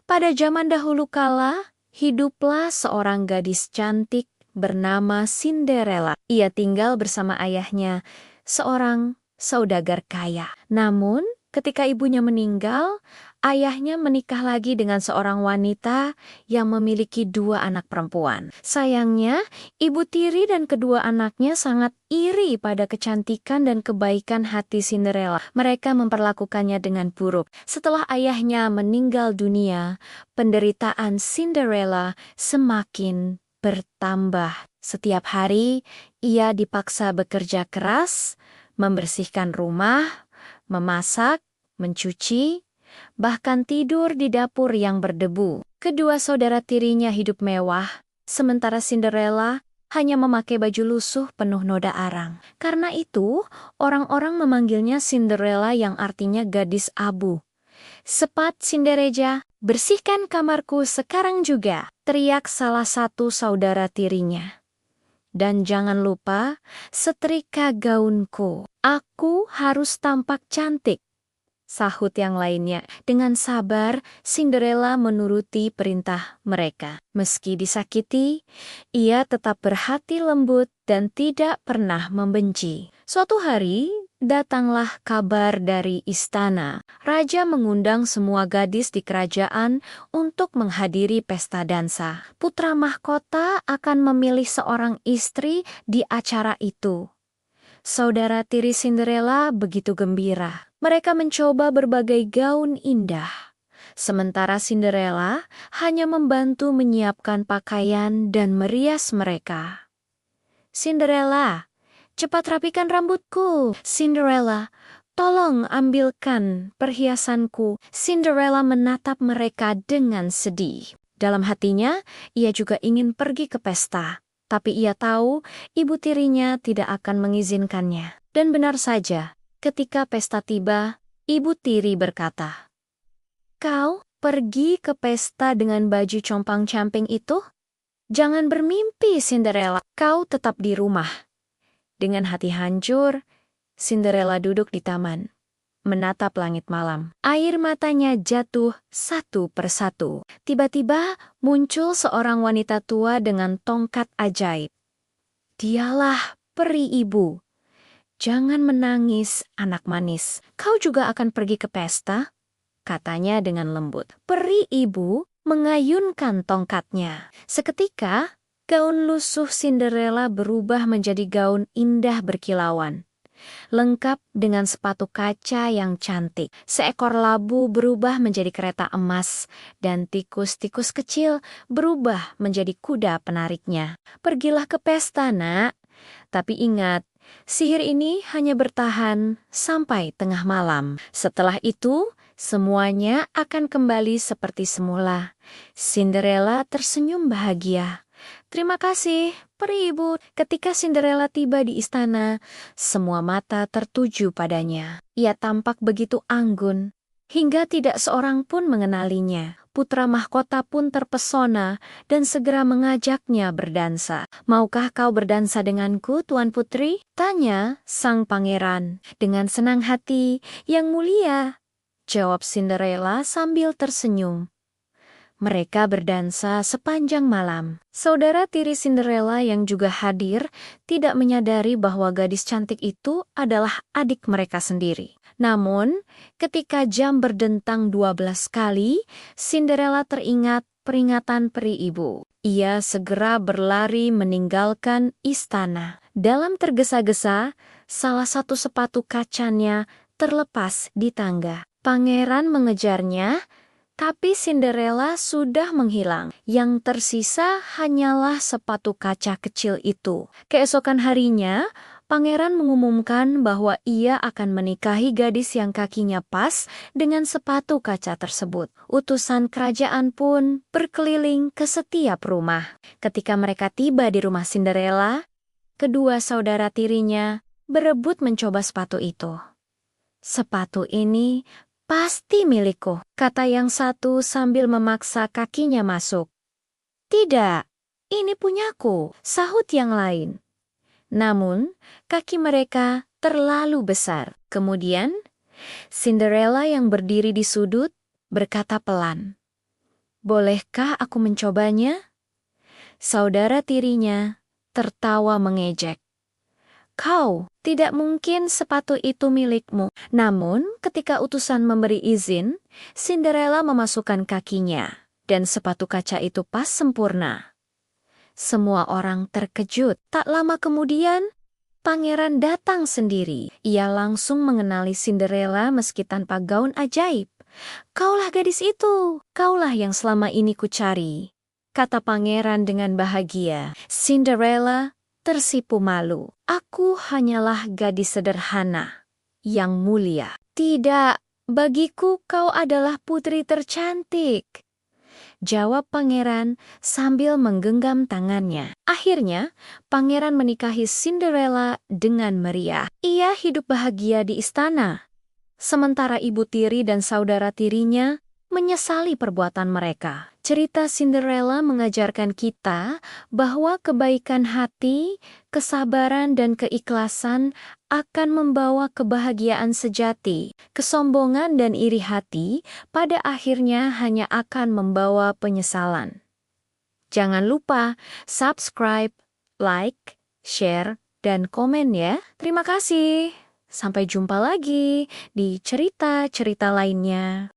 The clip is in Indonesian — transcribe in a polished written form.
Pada zaman dahulu kala, hiduplah seorang gadis cantik bernama Cinderella. Ia tinggal bersama ayahnya, seorang saudagar kaya. Namun, ketika ibunya meninggal, ayahnya menikah lagi dengan seorang wanita yang memiliki dua anak perempuan. Sayangnya, ibu tiri dan kedua anaknya sangat iri pada kecantikan dan kebaikan hati Cinderella. Mereka memperlakukannya dengan buruk. Setelah ayahnya meninggal dunia, penderitaan Cinderella semakin bertambah. Setiap hari, ia dipaksa bekerja keras, membersihkan rumah, memasak, mencuci, bahkan tidur di dapur yang berdebu. Kedua saudara tirinya hidup mewah, sementara Cinderella hanya memakai baju lusuh penuh noda arang. Karena itu, orang-orang memanggilnya Cinderella yang artinya gadis abu. "Cepat, Cinderella, bersihkan kamarku sekarang juga," teriak salah satu saudara tirinya. "Dan jangan lupa setrika gaunku. Aku harus tampak cantik," sahut yang lainnya. Dengan sabar, Cinderella menuruti perintah mereka. Meski disakiti, ia tetap berhati lembut dan tidak pernah membenci. Suatu hari, datanglah kabar dari istana. Raja mengundang semua gadis di kerajaan untuk menghadiri pesta dansa. Putra mahkota akan memilih seorang istri di acara itu. Saudara tiri Cinderella begitu gembira. Mereka mencoba berbagai gaun indah. Sementara Cinderella hanya membantu menyiapkan pakaian dan merias mereka. "Cinderella, cepat rapikan rambutku. Cinderella, tolong ambilkan perhiasanku." Cinderella menatap mereka dengan sedih. Dalam hatinya, ia juga ingin pergi ke pesta. Tapi ia tahu ibu tirinya tidak akan mengizinkannya. Dan benar saja, ketika pesta tiba, ibu tiri berkata, "Kau pergi ke pesta dengan baju compang-camping itu? Jangan bermimpi, Cinderella. Kau tetap di rumah." Dengan hati hancur, Cinderella duduk di taman, menatap langit malam. Air matanya jatuh satu persatu. Tiba-tiba muncul seorang wanita tua dengan tongkat ajaib. "Dialah peri ibu. Jangan menangis, anak manis. Kau juga akan pergi ke pesta?" katanya dengan lembut. Peri ibu mengayunkan tongkatnya. Seketika, gaun lusuh Cinderella berubah menjadi gaun indah berkilauan, lengkap dengan sepatu kaca yang cantik. Seekor labu berubah menjadi kereta emas, dan tikus-tikus kecil berubah menjadi kuda penariknya. "Pergilah ke pesta, nak. Tapi ingat, sihir ini hanya bertahan sampai tengah malam. Setelah itu, semuanya akan kembali seperti semula." Cinderella tersenyum bahagia. "Terima kasih, peri ibu." Ketika Cinderella tiba di istana, semua mata tertuju padanya. Ia tampak begitu anggun, hingga tidak seorang pun mengenalinya. Putra mahkota pun terpesona dan segera mengajaknya berdansa. "Maukah kau berdansa denganku, Tuan Putri?" tanya sang pangeran. "Dengan senang hati, yang mulia," jawab Cinderella sambil tersenyum. Mereka berdansa sepanjang malam. Saudara tiri Cinderella yang juga hadir tidak menyadari bahwa gadis cantik itu adalah adik mereka sendiri. Namun, ketika jam berdentang 12 kali, Cinderella teringat peringatan peri ibu. Ia segera berlari meninggalkan istana. Dalam tergesa-gesa, salah satu sepatu kacanya terlepas di tangga. Pangeran mengejarnya, tapi Cinderella sudah menghilang. Yang tersisa hanyalah sepatu kaca kecil itu. Keesokan harinya, pangeran mengumumkan bahwa ia akan menikahi gadis yang kakinya pas dengan sepatu kaca tersebut. Utusan kerajaan pun berkeliling ke setiap rumah. Ketika mereka tiba di rumah Cinderella, kedua saudara tirinya berebut mencoba sepatu itu. "Sepatu ini pasti milikku," kata yang satu sambil memaksa kakinya masuk. "Tidak, ini punyaku," sahut yang lain. Namun, kaki mereka terlalu besar. Kemudian, Cinderella yang berdiri di sudut berkata pelan, Bolehkah aku mencobanya? Saudara tirinya tertawa mengejek. Kau, tidak mungkin sepatu itu milikmu. Namun, ketika utusan memberi izin, Cinderella memasukkan kakinya, dan sepatu kaca itu pas sempurna. Semua orang terkejut. Tak lama kemudian, pangeran datang sendiri. Ia langsung mengenali Cinderella meski tanpa gaun ajaib. Kaulah gadis itu, kaulah yang selama ini kucari, kata pangeran dengan bahagia. Cinderella tersipu malu. Aku hanyalah gadis sederhana yang mulia. Tidak, bagiku kau adalah putri tercantik, jawab pangeran sambil menggenggam tangannya. Akhirnya, pangeran menikahi Cinderella dengan meriah. Ia hidup bahagia di istana, sementara ibu tiri dan saudara tirinya menyesali perbuatan mereka. Cerita Cinderella mengajarkan kita bahwa kebaikan hati, kesabaran, dan keikhlasan akan membawa kebahagiaan sejati. Kesombongan dan iri hati pada akhirnya hanya akan membawa penyesalan. Jangan lupa subscribe, like, share, dan komen ya. Terima kasih. Sampai jumpa lagi di cerita-cerita lainnya.